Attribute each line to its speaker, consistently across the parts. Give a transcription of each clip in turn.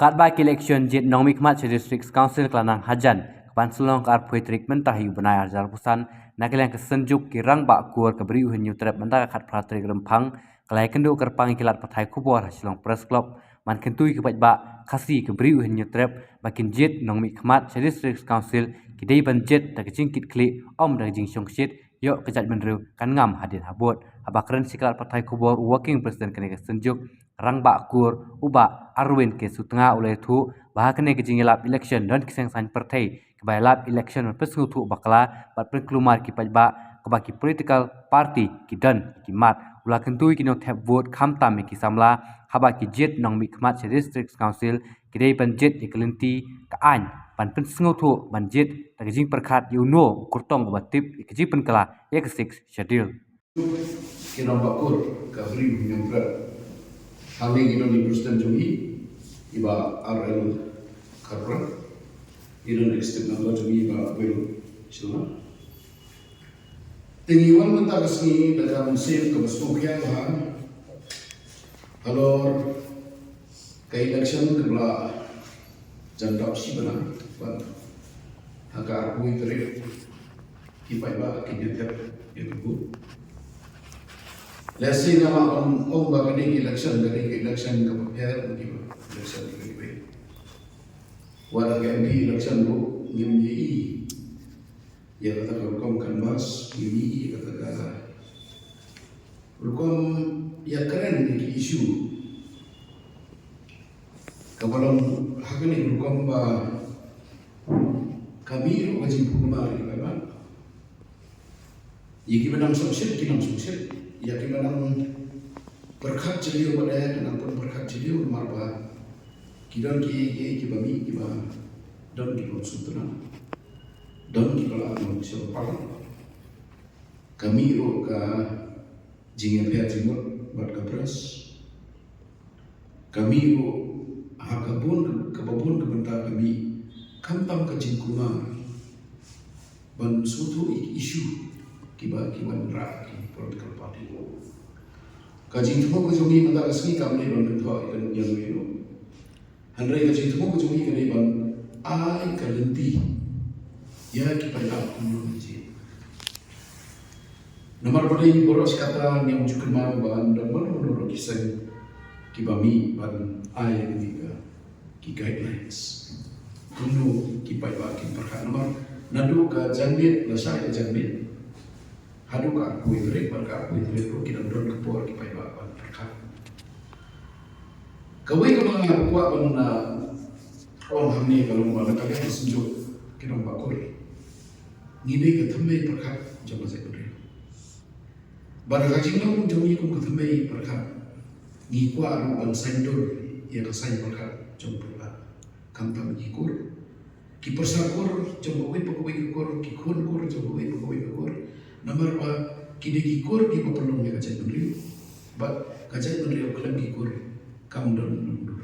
Speaker 1: Katba election jet nong mikmat district council kelanang hajan kepan sulong kar pui treatment tahi benai arjar pusan nakilang kesenjuk kirang bak kur keberi uhin nyutrep mentaka kat pratrik rempang kelai kendu kerpang kilat patai kubor hasilong press club man kentui kepat bak kasi keberi uhin nyutrep bakin jet nong mikmat district council kidai ban jet tak jingkit klik om dak jing syong shit yok kejat menru kan ngam hadin habot abakren sikilat patai kubor working president kene kesenjuk rang bak kur uba arwin ke sutengah oleh tu bahakane ke jingilap election dan kiseng san partai kebailap election pesu tu bakala bat perkelumar ki pajba kebaki political party ki dan ki mat ulah kentui ki no tap vote khamtam ki samla haba ki jet nong mi khmat district council ki dei ban jet iklenti ka an ban pensengu tu ban jet tak jing perkhat yuno kurtong batip ki pen kala x6 schedule
Speaker 2: Kira bakur kabri yang berat. Hal ini kita di Presiden Jogi, iba RL Karpra, iron extend nama Jogi iba Belu Cina. Tinggiwan mentah kesini dalam sel kebesukian bahan. Kalau ke election kebelah jandap si benar, agak aku itu kipai bah kineter itu. Lesi nama om bagani election dari election ke prepare di election ke wala ke MP election bu ngimyi ya kata hukum kanvas ngimyi kata hukum ya keren di isu kapalam hakani hukum ba kami wajib hukumar di mana yiki benang sosial kinam sosial ya kimanang berkat jeliu pada dengan pun berkat jeliu marba kidan ki bami ki ba dan ki konsultana dan ki kala manusia parang kami ro ka jingen pia jingol bat ka pres kami ro hakabun kababun kebenta kami kampam ka jingkuma ban suatu isu kiban ra political party kajing thumo ko jogi mata asni kamne ban bentho ikan yang wero handrai kajing thumo ko jogi kane ban ai kalenti ya ki pada kuno ji nomor pada boros kata yang cukup mau ban dan menurut kisah kibami ban ai ni ki guidelines kuno ki pada ki perkara nomor nadu ka jambit lasai ka jambit hadu ka aku itu berka aku itu ro kita don kepor ki pai ba berka kawai ka mga kuwa ban na om hamni kalau mana kalian senjuk kita bakur ngide ka thamai berka jama sai putri bar ka jinglo jomi ku ka thamai berka ngi kwa ru ban sandur ya ka sai berka jom pula kantam ki kur ki persakur jom koi pokoi kur ki khun kur jom koi pokoi kur nomor ba kini kikur ki perlu mereka cek beliau, but kacau beliau kelam kikur kam don mundur,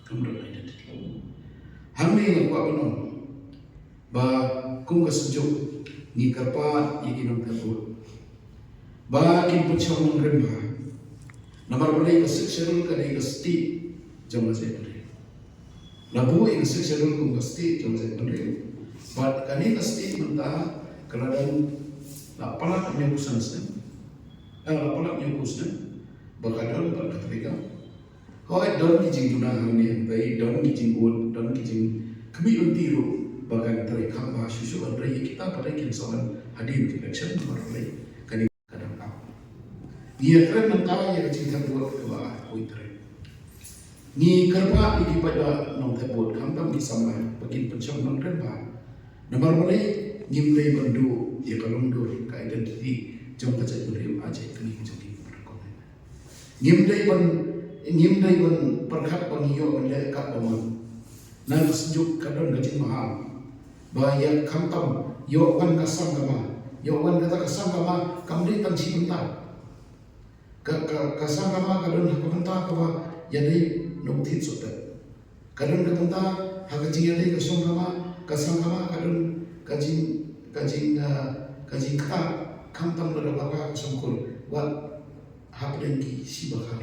Speaker 2: kam don identity. Hamil yang kuat benar, ba kum kesejuk ni kerpa yang kita terbuat, ba kin pucang mengremba, nomor boleh keseksual kali kesti jom saya beliau, labu yang seksual kum kesti jom saya beliau, but kali kesti mentah kerana palak nyukusan sen, palak nyukusan, bakadon berketika. Kau don kijing tunang ini, bayi don kijing ud, don kijing kami untiru, bagan terikam bahas susu andai kita pada kinsoan hadir di election berlai kani kadang kau. Dia keren mentah yang cinta buat keluar kuitren. Ni kerpa ini pada nom tebut kampam di sama, bagian pencong nom kerpa. Nomor boleh nyimlei bandu ya kalau mundur ke identiti jom kacau beliau aja kini jadi berkomen. Nyimdai ban perkat pangiyo ban lekat paman. Nan sejuk kadang gajin mahal. Bahaya kamtam yo wan kasang kama, yo wan kata kasang kama kamri tansi mentah. Kasang kama kadang hakentah kama jadi nuktit sudah. Kadang hakentah hakajing jadi kasang kama kadang kajing kata kamtam pada baka songkol wat hapden ki si bakal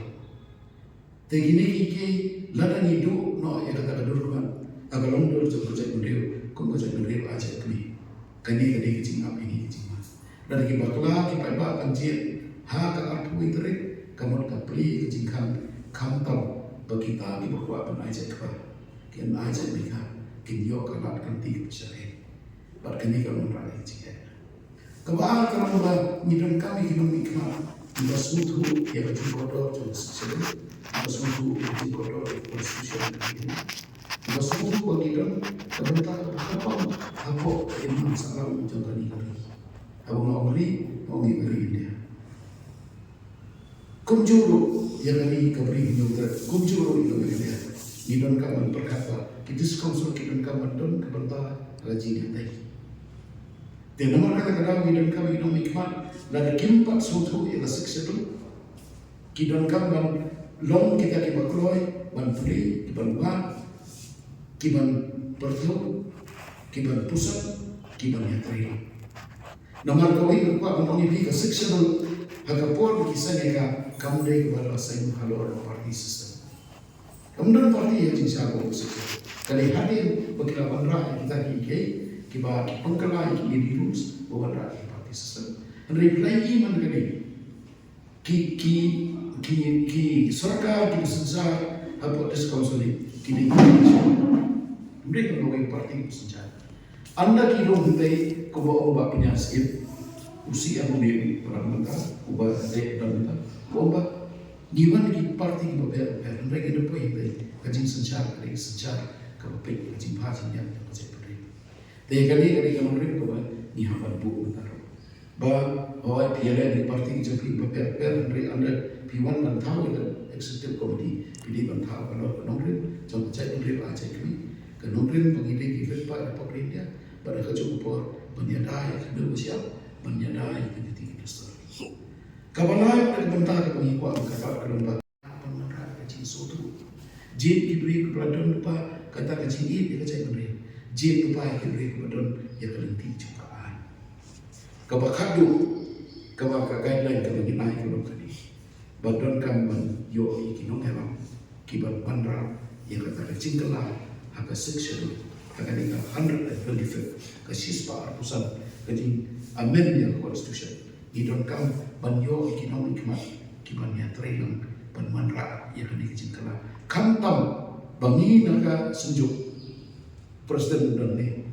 Speaker 2: Tegini kiki lada nidu no ya kata kadur kan. Agalong dur jauh kerja berdeu, kau kerja berdeu aja kami. Kani kecing apa ini kecing mas. Dan kita bakla kita bawa kancil ha kakak pui terik kamu kapli kecing kam tau bagi kita kita bawa pen aja kapa. Kian aja mereka kinyo kakak kanti bersyari. Berkini kalau mereka kecing. Kebal kalau mereka nyidam kami kita mikmat. Kita suatu yang kecing kotor jauh sekali. Kita suatu kecing kotor konstitusi ini. Masuku bagikan kebentar apa yang masalah menjaga negeri. Abu Ngomri dia. Kumjuru yang kami kabri nyurat. Kumjuru yang kami dia. Nidon kaman berkata kita sekonsol kita kaman don kebentar gaji dia. Dan nomor kata-kata nidon kami nidon mikmat dan kimpat suatu yang seksa tu. Kidon kaman long kita kibakloi banpuli kibanwa kiban bertemu, kiban pusat, kiban yang terakhir. Nomor kawin berkuat mempunyai bagi keseksional hagapur kisah mereka kamu dari kepada saya halor parti sistem. Kemudian parti yang jenis aku seksional. Kali hadir bagi lawan rakyat kita kiki, kiba pengkelai kini dirus bahwa rakyat parti sistem. Reply iman kali ki surga ki sensar apa diskonsoli kini mereka melakukan parti bersenjata. Anda kilo hentai kebawa obat penyakit usia muda orang mentah, obat dek dan mentah, obat gimana di parti kebawa mereka depan hentai kajing senjata, kajing senjata, kebapik kajing bahasa yang kajing beri. Tapi kali kamu mereka kebawa ni hampan bu mentah. Bahwa piala di parti jadi kebawa mereka anda piwan dan tahu dan eksekutif komite pilih dan tahu kalau nomor jangan cai nomor aja kami. Kemudian pengidik kita pada pemerintah pada kecukupan menyadari kedua menyadari ketika besar. Kabalai pada bentar pengikuan kata kelembagaan pemerintah kecil suatu. Jin diberi kepada lupa kata kecil ini kecil beri. Jin lupa yang diberi kepada yang berhenti ciptaan. Kabakadu kabak guideline kabagi naik belum kini. Badan kaman yo ikinong heram kibat pandra yang kata kecil kelah. Agak seksyon, agak dengan 125 kesispa arpusan, jadi amendnya konstitusi. Idon kam banyo ekonomi kemat, kibannya training penmanra yang kini kecil kam tam bangi naga senjuk presiden dan ni,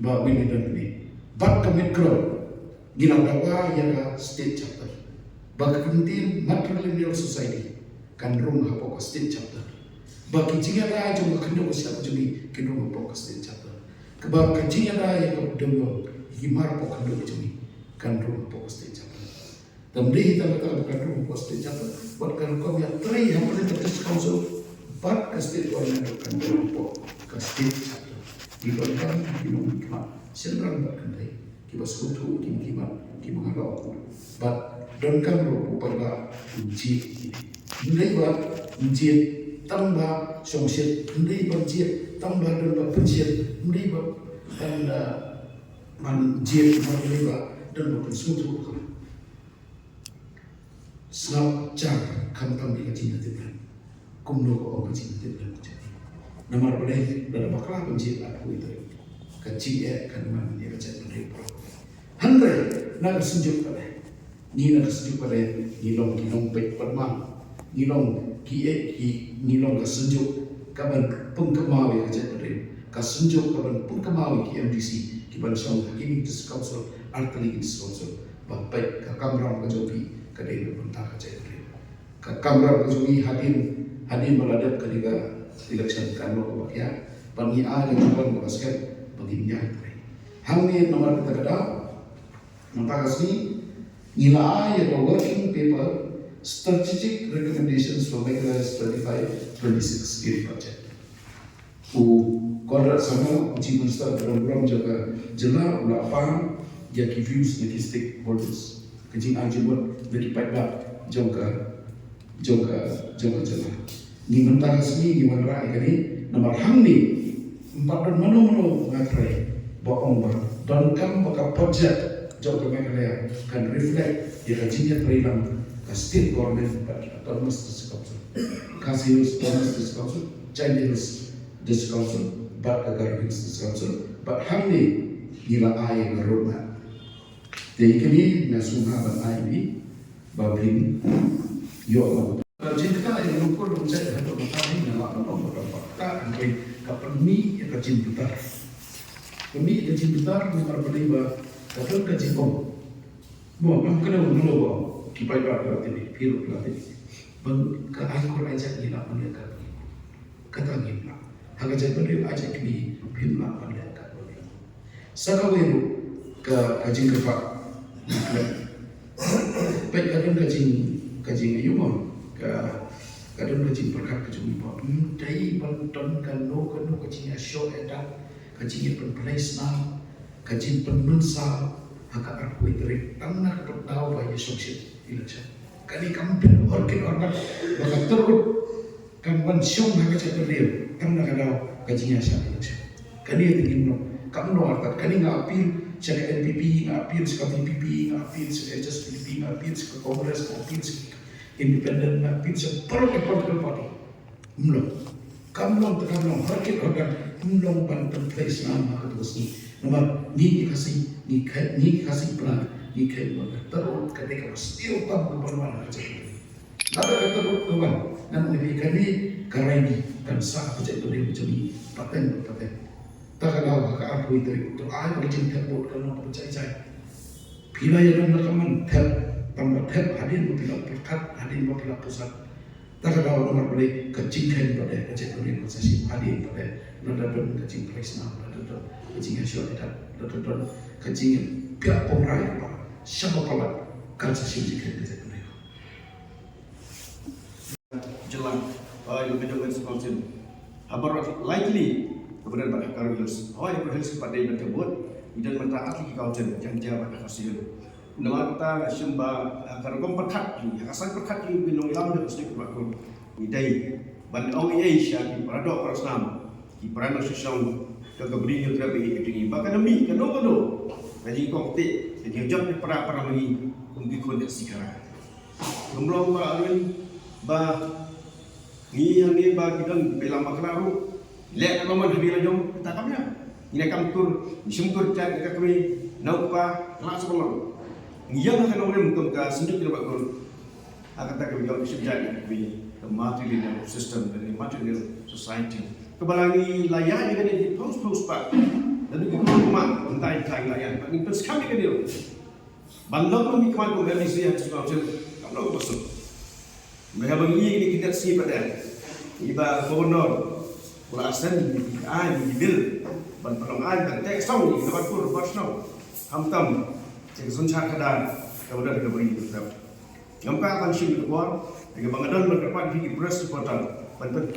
Speaker 2: bawa ini dan ni, bak kemikro, gila dawa yang state chapter, bak kepentingan matrilineal society, kan rung hapok state chapter. Bagi jika ada yang berkenaan siapa jadi kenal fokus di chapter. Kebab jika ada yang berdua himar fokus di jadi kenal fokus di chapter. Tamdi kita berkenal fokus di chapter. Bukan kau yang teri yang boleh terus council. But kasih itu yang kenal fokus di chapter. Diberikan minum hikmah. Sedang berkenal. Kita sekutu hikmah mengalau. But don't come pada uji. Mulai buat uji. Tambah songsit, mendai berjir, tambah dan berjir, mendai dan manjir, mendai dan bersuatu. Snap jar kamu kami kajian tidak, kumno kau kajian tidak macam. Nomor boleh dalam bakal penjir aku itu, kajian kan mana dia kajian mendai pro. Handai nak sejuk pada, ni nak sejuk pada, ni long baik permang, ni long ki nilong kasunjuk kaban pengkemawi aja dari kasunjuk kaban pengkemawi ki MDC ki bansong kini dis council artali dis council bapak ka kamram ka jogi ka dei bentar aja dari ka kamram ka jogi hadir meladap ketika election kanwa ko bakya pangi a dengan ban basket baginya hamni nomor kata nampak asni nila ya working paper strategic recommendations for Megas 25-26 Giri project. Konrad sama uji minister program jaga jela ulapa jadi views dari stakeholders. Kecing ajibut dari pihak jaga jela. Ni mentah resmi di mana ini nomor hamni 4 dan mano ngakrai bohong dan kam bakal project jaga Megas kan reflect dia kajinya terilang state government atau mesti sekap Khasi Hills Domestic Council, Chandy Hills District Council, Bat Agar Hills District Council, Bat Hamni Nila Ai na roadmap. Jadi kini nasungha ban Ai ni babling yo. Cinta yang lumpur saya hendak bertanya nak nomor berapa? Tak angkai kapani yang kacin putar. Kami kacin putar nomor berapa? Kapal kacin bom. Bom kena menunggu kipai berapa ini, piru berapa ini. Bang ke angkor aja ni nak melihat kata ni lah. Hanya jadi benda aja kini piru nak melihat benda. Sekarang ke kacin kepak. Baik kacin ayuman. Kadang kacing berkat kacing ibu, dari bantuan kanu kacing asyo edan, kacing penplaced now, kacing penmensa, agak aku itu tanah tertawa banyak sosial, ilaca. Kali kampung orang bakal terus kampung siom agak cepat dia, tanah kadau kacing asyo ilaca. Kali itu gimana? Kamu luar kali ngapil, cakap NPP, ngapil sekat NPP, ngapil sekat HSPP, ngapil sekat Kongres, ngapil sekat independent na pizza political party mlo kamlong harket organ mlong bantan place na makatus ni nama ni kasi plan ni kai ba tarot ketika still tam ke perwan aja nada tarot kawan nan ni kali karai dan sa aja itu dia macam ni paten tak ada ka aku itu ai macam terbuat kalau percaya pila yang nakaman tambah tet hadir bila perkat hadir bila pusat tak ada orang boleh kecingkan pada kecil boleh prosesi hadir pada nada don kecing presna nada don kecing asyo edat nada don kecing pihak pengrai siapa pelat kan sesi jika kecil boleh
Speaker 3: jelang independent council aber likely kemudian pada Carlos yang berhasil pada yang tersebut dan mentaati council yang jabat hasil nama kita sembah kalau perkat ni, asal perkat ni binong ilam dia sedikit berlaku. Idai ban OEA syaki paradok perasnam di perana sosial kegabring yang terapi ini bahkan demi kano jadi kokte jadi job ni para lagi untuk kondisi sekarang. Gemblong ba alun ba ni yang ni ba kita belang maklaru lek kaman habila jom kita kamnya. Ini kamtur simtur cak kami naupa langsung yang akan orang mengumumkan sendiri dapat gol akan tak kebijakan sejati di material system dan material society kebalangi layak dengan di post pak dan juga rumah entah layak tapi terus kami kan dia bandar kami kemarin kembali yang sudah kalau masuk mereka bagi ini kita si pada iba gubernur pelasan di bil ban pelongan dan teks tahu di dapat pur pasno hamtam cek sunca kadan kemudian kita beri itu nampak akan sih keluar dengan bangadan berdepan di press supporter bantuan